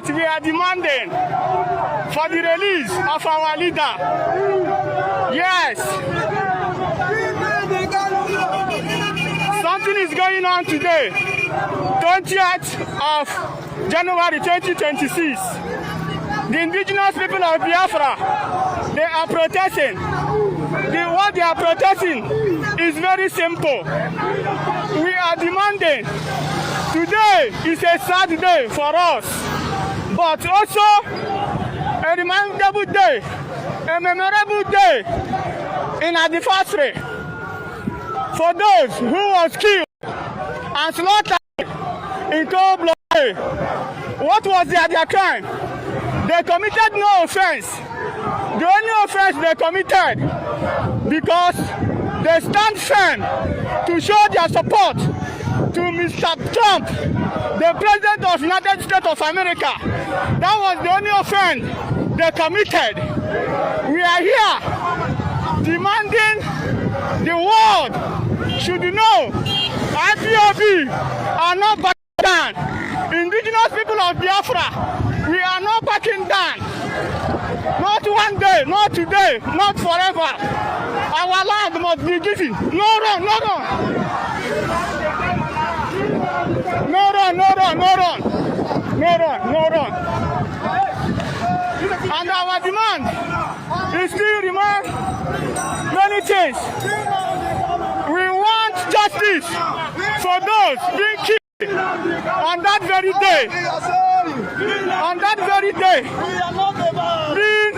yet we are demanding for the release of our leader. Yes. Something is going on today, 20th of January 2026. The indigenous people of Biafra, they are protesting. What they are protesting is very simple. We are demanding. Today is a sad day for us, but also a remarkable day, a memorable day in our anniversary for those who was killed and slaughtered in cold blood. What was their crime? They committed no offense. The only offense they committed because they stand firm to show their support to Mr. Trump, the President of the United States of America. That was the only offense they committed. We are here demanding the world should know IPOB are not backing down. Indigenous people of Biafra, we are not backing down. Not one day, not today, not forever. Our land must be given. No run, no run. No run, no run, no run. No run, no run. And our demand is still remain many things. We want justice for those being killed on that very day. On that very day. Being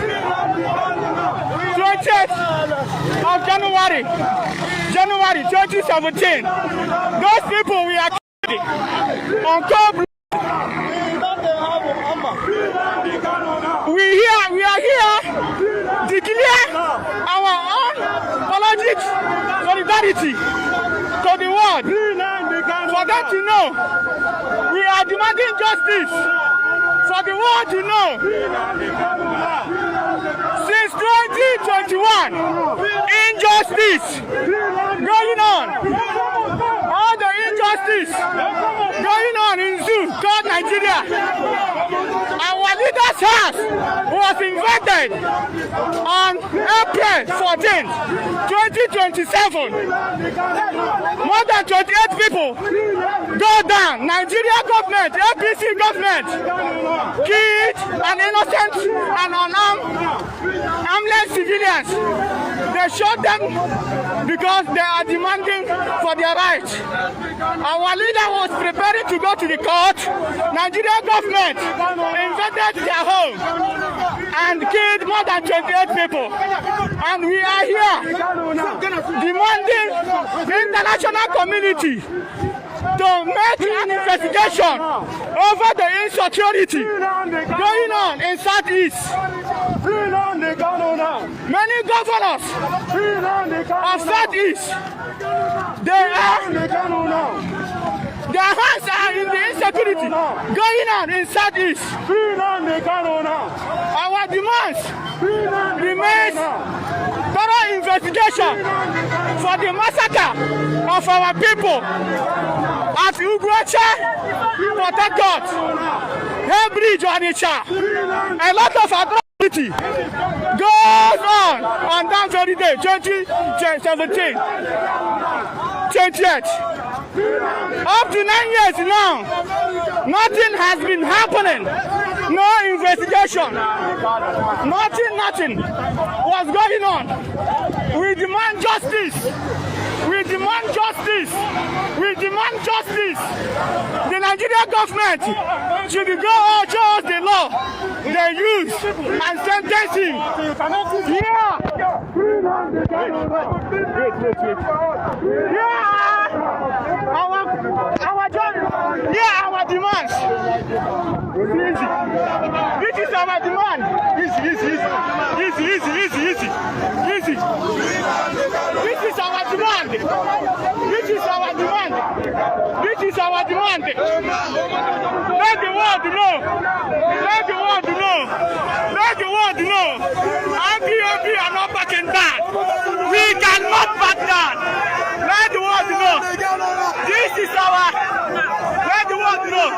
20th of January 2017. Those people we are killing on cold blood. We are here to declare our own apologetic solidarity to the world. For them to know we are demanding justice. For the world to know. Since 2021, injustice going on. All the injustice going on in zoo called Nigeria. Our leader's house was invaded on April 14, 2027. More than 28 people go down. Nigeria government, APC government, killed an innocent and armless civilians. They shot them because they are demanding for their rights. Our leader was preparing to go to the court. Nigeria government invaded their home and killed more than 28 people. And we are here demanding the international community to make an investigation over the insecurity going on in Southeast. Many governors of Southeast, their hands are in the insecurity going on in Southeast. Our demands remains thorough investigation for the massacre of our people at Ugwecha, Port Harcourt, Hebridge, Onitsha. A lot of atrocity goes on that very day, 2017, 20th. Up to 9 years now, nothing has been happening. No investigation. Nothing was going on. We demand justice. We demand justice. We demand justice. The Nigerian government should go out, show us the law they use and sentence him. Yeah. Our demands. Easy. This is our demand. Easy. This is our demand. This is our demand. Let the world know. Let the world know. Let the world know. IPOB are not backing down. We cannot back down. Let the world know. This is our. Let the world know.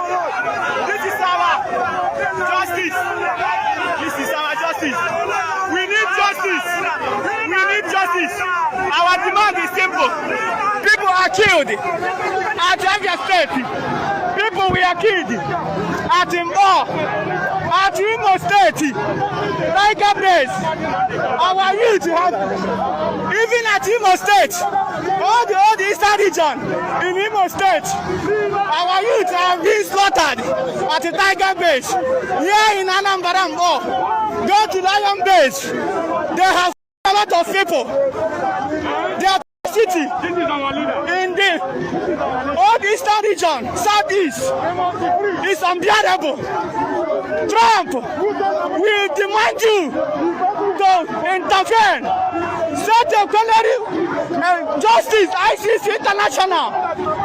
This is our. People are killed at Abia State. People were killed at Anambra, at Imo State, Tiger Base. Our youth have, even at Imo State, all the eastern region in Imo State, our youth have been slaughtered at the Tiger Base. Here in Anambra, go to Lion Base. They have a lot of people. They are city in the old eastern region, southeast, is unbearable. Trump, we demand you to intervene. Set a culinary justice, ICC International,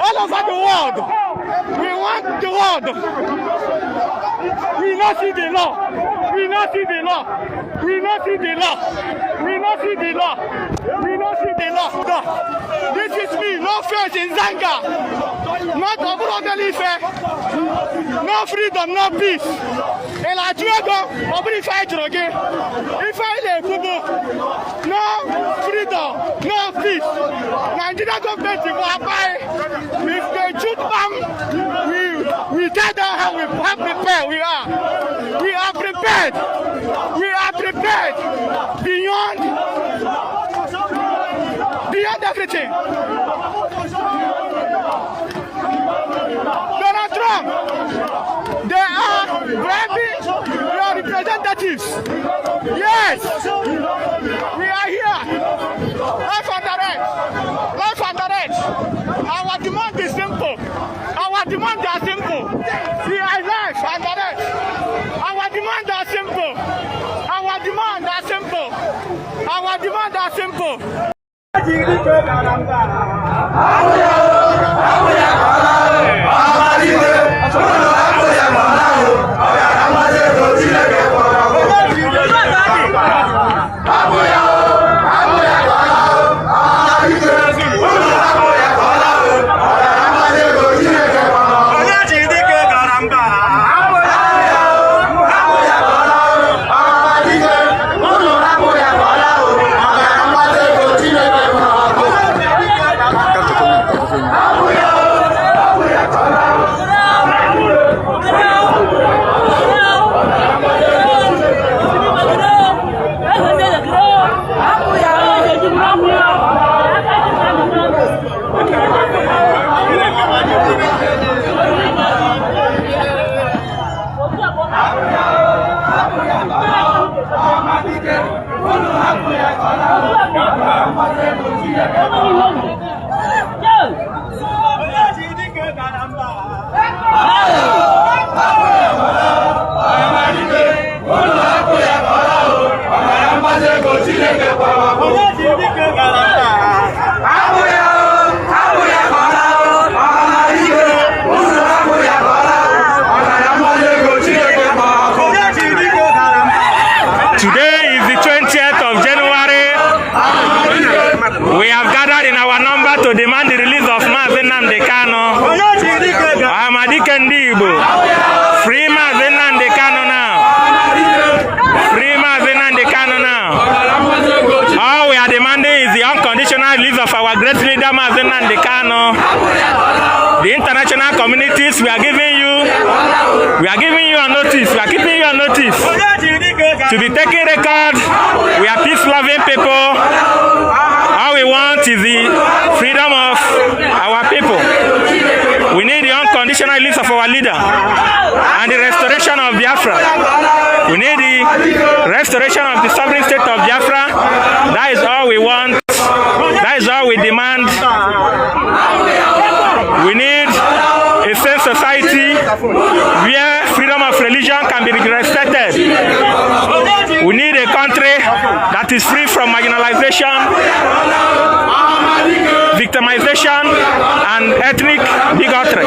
all over the world. We want the world. We not see the law. We not see the law. We not see the law. We not see the law. We not see the law. No. This is me. No faith in Zanga. Not a brotherly fair. No freedom, no peace. And I do go over the fight again. If I let no freedom, no peace. Nigeria government will apply. If they shoot them, we tell them how we have prepared. We are prepared. We are prepared beyond everything. Donald Trump, they are bribing your representatives. Yes, we are here. Life and direct. Life and direct. Our demand is simple. Our demands are simple. We are life and direct. Our demands are simple. Our demands are simple. Our demands are simple. Today is the 20th of January. We have gathered in our number to demand the release of Nnamdi Kanu. Free Nnamdi Kanu now. Free Nnamdi Kanu now. All we are demanding is the unconditional release of our great leader Nnamdi Kanu. The international communities, we are giving you a notice. We are keeping you a notice to be taking record. We are peace-loving people. All we want is the freedom of our people. We need the unconditional release of our leader and the restoration of Biafra. We need the restoration of the sovereign state of Biafra. That is all we want. That is all we demand. We need a safe society where freedom of religion can be respected. We need a country that is free from marginalization, victimization, and ethnic bigotry.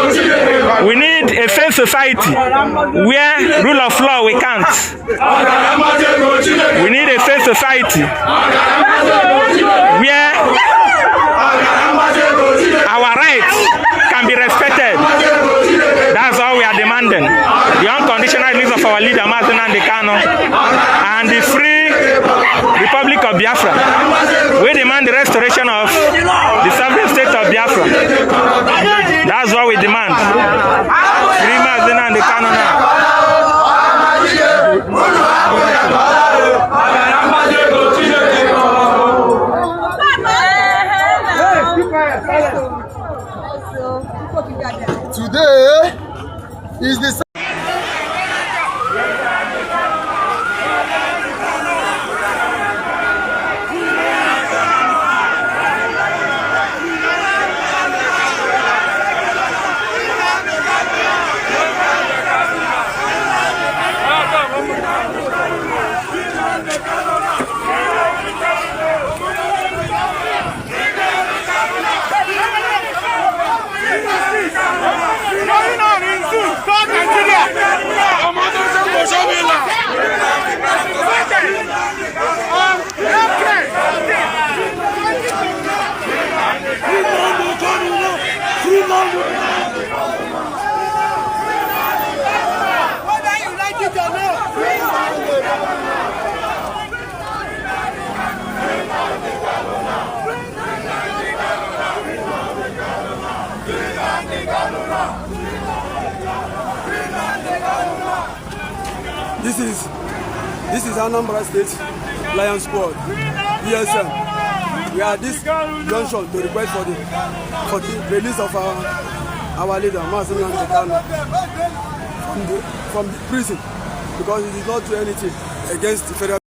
We need a safe society where rule of law we can't. We need a safe society where our rights can be respected. That's all we are demanding. The unconditional release of our leader, Nnamdi Kanu, and the free Republic of Biafra. We demand the restoration of the That's what we demand. Free Nnamdi Kanu now. Today is the This is Anambra State Lion Squad. Yes, we are this junction to request for the release of our leader, Nnamdi Kanu, from the prison, because he did not do anything against the federal.